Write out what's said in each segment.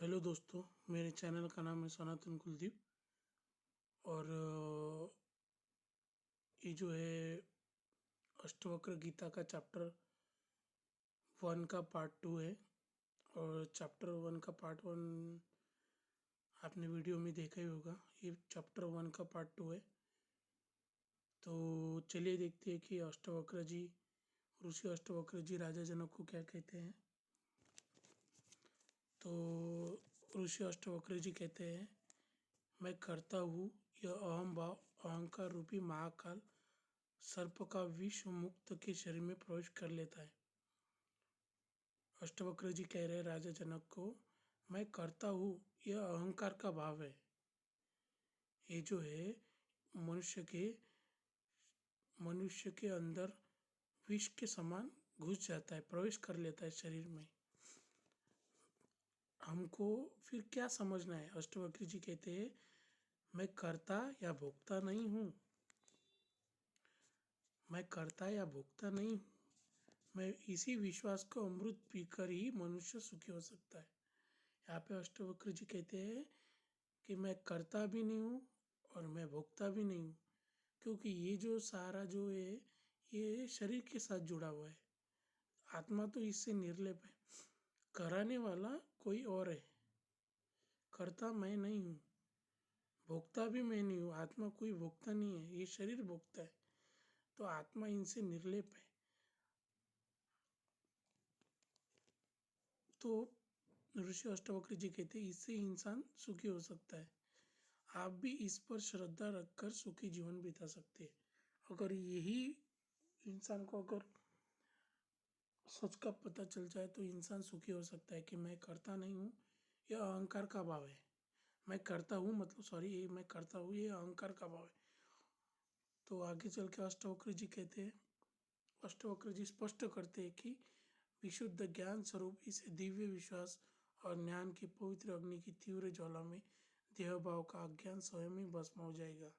Hello दोस्तों, मेरे channel का नाम है सनातन कुलदीप। और ये जो है अष्टवक्र गीता का चैप्टर 1 का पार्ट 2 है। और चैप्टर 1 का पार्ट 1 आपने वीडियो में देखा ही होगा। ये चैप्टर 1 का पार्ट 2 है। तो चलिए देखते हैं कि ऋषि अष्टवक्र जी राजा जनक को क्या कहते हैं। तो ऋषि अष्टवक्र जी कहते हैं, मैं करता हूँ। यह अहम भाव अहंकार रूपी महाकाल सर्प का विष मुक्त के शरीर में प्रवेश कर लेता है। अष्टवक्र जी कह रहे हैं राजा जनक को, मैं करता हूँ, यह अहंकार का भाव है। ये जो है मनुष्य के अंदर विष के समान घुस जाता है, प्रवेश कर लेता है शरीर में। हमको फिर क्या समझना है? अष्टवक्र जी कहते हैं, मैं करता या भोगता नहीं हूँ। मैं करता या भोगता नहीं हूँ। मैं इसी विश्वास को अमृत पीकर ही मनुष्य सुखी हो सकता है। यहाँ पे अष्टवक्र जी कहते हैं कि मैं करता भी नहीं हूँ और मैं भोगता भी नहीं हूँ, क्योंकि ये जो सारा जो है ये शरीर के साथ जुड़ा हुआ है। आत्मा तो इससे निर्लेप है। कराने वाला कोई और है, करता मैं नहीं हूँ, भोगता भी मैं नहीं हूँ। आत्मा कोई भोगता नहीं है, ये शरीर भोगता है। तो आत्मा इनसे निर्लेप है। तो ऋषि अष्टवक्र जी कहते हैं, इससे इंसान सुखी हो सकता है। आप भी इस पर श्रद्धा रखकर सुखी जीवन बिता सकते हैं। अगर यही इंसान को अगर सच का पता चल जाए तो इंसान सुखी हो सकता है कि मैं करता नहीं हूँ, यह अहंकार का भाव है। मैं करता हूँ मतलब ये मैं करता हूँ, ये अहंकार का भाव है। तो आगे चल के अष्टवक्र जी कहते हैं, अष्टवक्र जी स्पष्ट करते हैं कि विशुद्ध ज्ञान स्वरूप इस दिव्य विश्वास और ज्ञान की पवित्र अग्नि की तीव्र ज्वाला में देह भाव का अज्ञान स्वयं ही भस्म हो जाएगा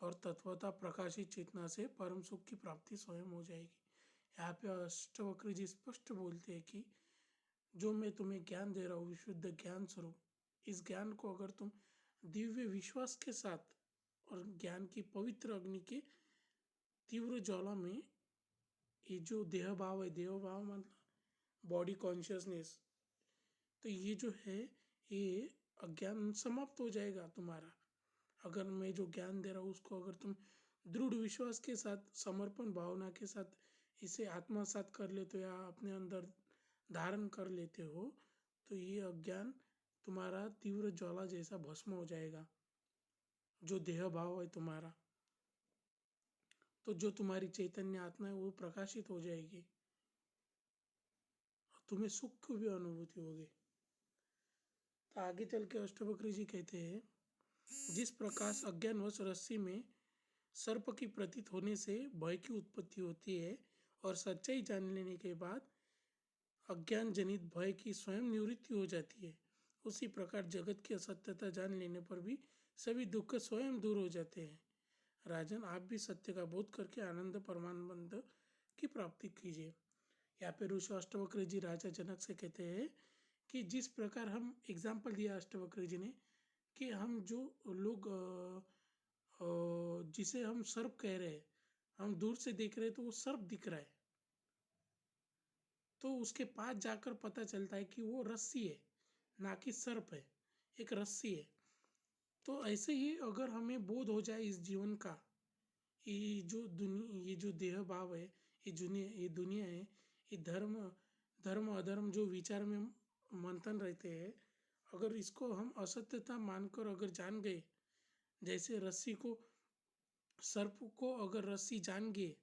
और तत्वता प्रकाशित चेतना से परम सुख की प्राप्ति स्वयं हो जाएगी। यहाँ पे अष्टवक्र जी स्पष्ट बोलते हैं कि जो मैं तुम्हें ज्ञान दे रहा हूँ, विशुद्ध ज्ञान स्वरूप, इस ज्ञान को अगर तुम दिव्य विश्वास के साथ और ज्ञान की पवित्र अग्नि के तीव्र ज्वाला में, ये जो देह भाव है, देह भाव मतलब बॉडी कॉन्शियसनेस, तो ये जो है ये अज्ञान समाप्त हो जाएगा तुम्हारा। अगर मैं जो ज्ञान दे रहा हूँ उसको अगर तुम दृढ़ विश्वास के साथ, समर्पण भावना के साथ इसे आत्मसात कर लेते हो या अपने अंदर धारण कर लेते हो, तो ये अज्ञान तुम्हारा तीव्र ज्वाला जैसा भस्म हो जाएगा। जो देह भाव है तुम्हारा, तो जो तुम्हारी चैतन्य आत्मा है वो प्रकाशित हो जाएगी, तुम्हें सुख की भी अनुभूति होगी। तो आगे चल के अष्टवक्र जी कहते हैं, जिस प्रकाश अज्ञानवश रस्सी में सर्प की प्रतीत होने से भय की उत्पत्ति होती है और सच्चाई जान लेने के बाद अज्ञान जनित भय की स्वयं निवृत्ति हो जाती है, उसी प्रकार जगत की असत्यता जान लेने पर भी सभी दुख स्वयं दूर हो जाते हैं। राजन, आप भी सत्य का बोध करके आनंद परमानंद की प्राप्ति कीजिए। यहाँ पे ऋषि अष्टवक्र जी राजा जनक से कहते हैं कि जिस प्रकार हम एग्जाम्पल दिया अष्टवक्र जी ने कि हम जो लोग जिसे हम सर्प कह रहे हैं, हम दूर से देख रहे हैं तो वो सर्प दिख रहा है, तो उसके पास जाकर पता चलता है कि वो रस्सी है, ना कि सर्प है, एक रस्सी है। तो ऐसे ही अगर हमें बोध हो जाए इस जीवन का, ये जो देह भाव है, ये दुनिया है, ये धर्म अधर्म जो विचार में मंथन रहते हैं, अगर इसको हम असत्यता मानकर अगर जान गए, जैसे रस्सी को, सर्प को अगर रस्सी जान गए,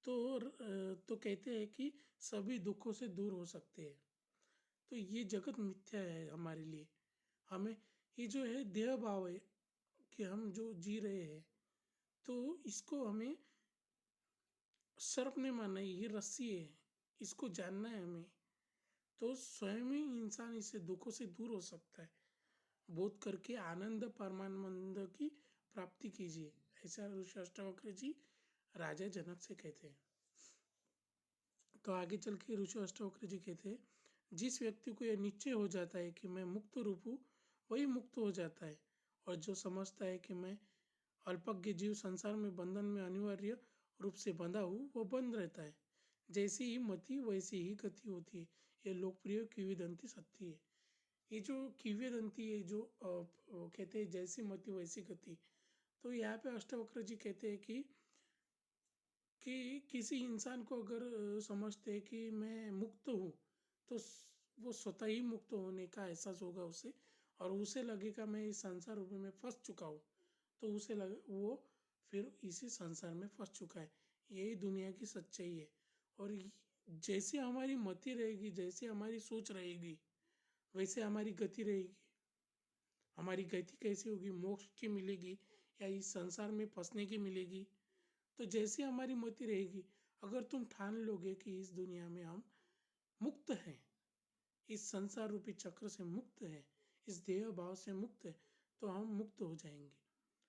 तो कहते हैं कि सभी दुखों से दूर हो सकते हैं। तो ये जगत मिथ्या है हमारे लिए। हमें ये जो है देह भाव है कि हम जो जी रहे हैं, तो इसको हमें सर्प ने माना है, ये रस्सी है, इसको जानना है हमें। तो स्वयं ही इंसान इससे दुखों से दूर हो सकता है। बोध करके आनंद परमानंद की प्राप्ति कीजिए, ऐसा ऋषि अष्टावक्र जी राजा जनक से कहते हैं। तो आगे चल के ऋषि अष्टावक्र जी कहते हैं, जिस व्यक्ति को यह निश्चय हो जाता है कि मैं मुक्त रूप हूँ, वही मुक्त हो जाता है। और जो समझता है कि मैं अल्पज्ञ जीव संसार में बंधन में अनिवार्य रूप से बंधा हूँ, वो बंद रहता है। जैसी ही मति वैसी ही गति होती है। ये लोकप्रिय किंवदंती सत्य है। ये जो किंवदंती है, जो कहते हैं जैसी मति वैसी गति, तो यहाँ पे अष्टावक्र जी कहते हैं कि किसी इंसान को अगर समझते हैं कि मैं मुक्त हूँ, तो वो स्वतः ही मुक्त होने का एहसास होगा उसे, और उसे लगेगा मैं इस संसार रूप में फंस चुका हूँ। तो उसे लगे वो फिर इसी संसार में फंस चुका है। यही दुनिया की सच्चाई है। और जैसे हमारी मति रहेगी, जैसे हमारी सोच रहेगी, वैसे हमारी गति रहेगी। हमारी गति कैसी होगी? मोक्ष की मिलेगी या इस संसार में फंसने की मिलेगी? तो जैसी हमारी मति रहेगी, अगर तुम ठान लोगे कि इस दुनिया में हम मुक्त हैं, इस संसार रूपी चक्र से मुक्त है, इस देह भाव से मुक्त है, तो हम मुक्त हो जाएंगे।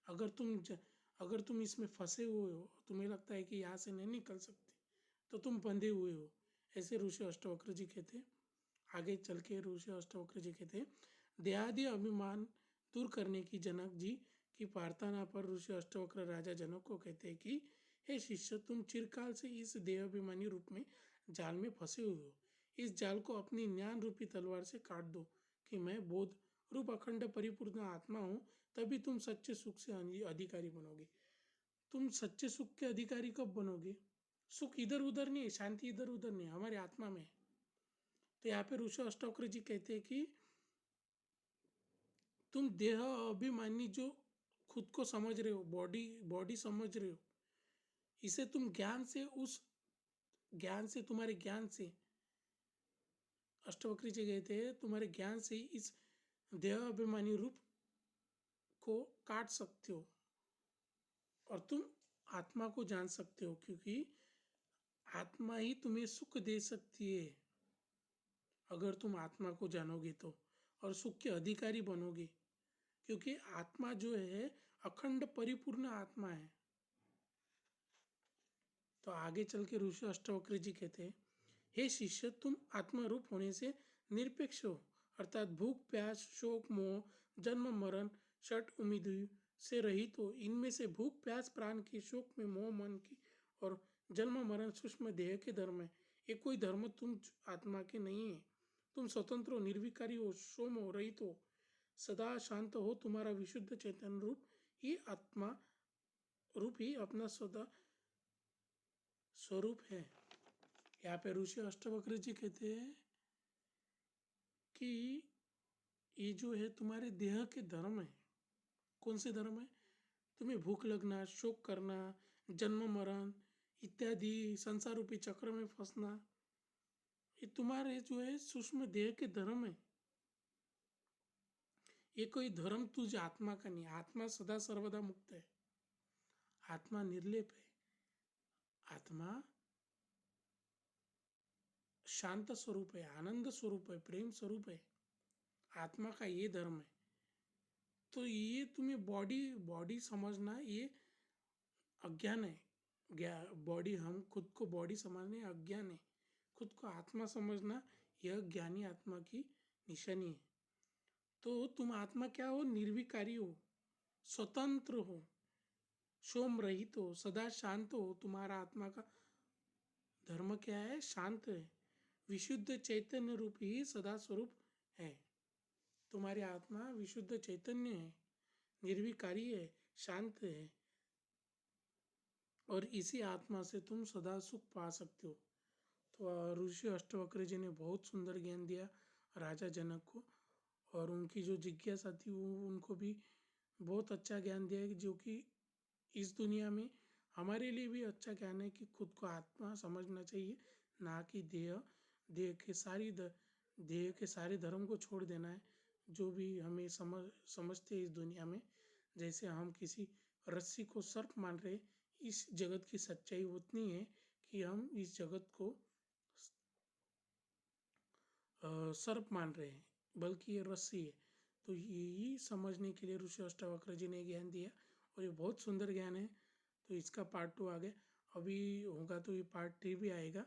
अगर अगर तुम इसमें फंसे हुए हो, तुम्हें लगता है कि यहाँ से नहीं निकल सकते, तो तुम बंधे हुए हो। ऐसे ऋषि अष्टावक्र जी कहते हैं। आगे चल के ऋषि अष्टावक्र जी कहते हैं, देहादि अभिमान दूर करने की जनक जी की प्रार्थना पर ऋषि अष्टावक्र राजा जनक को कहते हैं कि हे शिष्य, तुम चिरकाल से इस देहाभिमानी रूप में जाल में फंसे हुए हो। इस जाल को अपनी ज्ञान रूपी तलवार से काट दो कि मैं बोध रूप अखंड परिपूर्ण आत्मा हूँ। तभी तुम सच्चे सुख से अधिकारी बनोगे। तुम सच्चे सुख के अधिकारी कब बनोगे? सुख इधर उधर नहीं है, शांति इधर उधर नहीं है, हमारे आत्मा में है। तो यहाँ पे ऋषि अष्टावक्र जी कहते हैं कि तुम देह अभिमानी जो खुद को समझ रहे हो, बॉडी बॉडी समझ रहे हो, इसे तुम ज्ञान से, उस ज्ञान से, तुम्हारे ज्ञान से, अष्टावक्र जी कहते हैं, तुम्हारे ज्ञान से इस देह अभिमानी रूप को काट सकते हो और तुम आत्मा को जान सकते हो, क्योंकि आत्मा ही तुम्हें सुख दे सकती है। अगर तुम आत्मा को जानोगे तो, और सुख के अधिकारी बनोगे, क्योंकि आत्मा जो है अखंड परिपूर्ण आत्मा है। तो आगे चल के ऋषि अष्टावक्र जी कहते हैं, हे शिष्य, तुम आत्मरूप होने से निरपेक्ष हो, अर्थात भूख प्यास शोक मोह जन्म मरण षट उम्मीद से रहित हो। इनमें से भूख प्यास प्राण की, शोक में मोह मन की, और जन्म मरण सूक्ष्म देह के धर्म है। ये कोई धर्म तुम आत्मा के नहीं है। तुम स्वतंत्र हो, निर्विकारी हो, सोम हो, रहित हो, सदा शांत हो। तुम्हारा विशुद्ध चैतन्य रूप ही आत्मा रूप ही अपना सदा स्वरूप है। यहाँ पे ऋषि अष्टावक्र जी कहते हैं कि ये जो है तुम्हारे देह के धर्म है। कौन से धर्म है? तुम्हें भूख लगना, शोक करना, जन्म मरण इत्यादि संसार रूपी चक्र में फंसना, ये तुम्हारे जो है सूक्ष्म देह के धर्म है। ये कोई धर्म तुझे आत्मा का नहीं। आत्मा सदा सर्वदा मुक्त है। आत्मा निर्लेप है। आत्मा शांत स्वरूप है, आनंद स्वरूप है, प्रेम स्वरूप है। आत्मा का ये धर्म है। तो ये तुम्हें बॉडी बॉडी समझना ये अज्ञान है। बॉडी, हम खुद को बॉडी समझने अज्ञान है। खुद को आत्मा समझना यह ज्ञानी आत्मा की निशानी है। तो तुम आत्मा क्या हो? निर्विकारी हो, स्वतंत्र हो, शोम रहित हो, सदा शांत हो। तुम्हारा आत्मा का धर्म क्या है? शांत है। विशुद्ध चैतन्य रूप ही सदा स्वरूप है। तुम्हारी आत्मा विशुद्ध चैतन्य है, निर्विकारी है, शांत है, और इसी आत्मा से तुम सदा सुख पा सकते हो। तो ऋषि अष्टावक्र जी ने बहुत सुंदर ज्ञान दिया राजा जनक को, और उनकी जो जिज्ञासा थी वो उनको भी बहुत अच्छा ज्ञान दिया है, जो कि इस दुनिया में हमारे लिए भी अच्छा ज्ञान है कि खुद को आत्मा समझना चाहिए, ना कि देह। देह के सारी देह के सारे धर्म को छोड़ देना है, जो भी हमें समझते हैं इस दुनिया में। जैसे हम किसी रस्सी को सर्प मान रहे, इस जगत की सच्चाई उतनी है कि हम इस जगत को सर्प मान रहे हैं, बल्कि ये रस्सी है। तो यही समझने के लिए ऋषि अष्टावक्र जी ने ज्ञान दिया, और ये बहुत सुंदर ज्ञान है। तो इसका पार्ट 2 आगे अभी होगा, तो ये पार्ट 3 भी आएगा।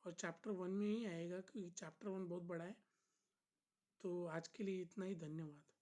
और चैप्टर 1 में ही आएगा क्योंकि चैप्टर 1 बहुत बड़ा है। तो आज के लिए इतना ही, धन्यवाद।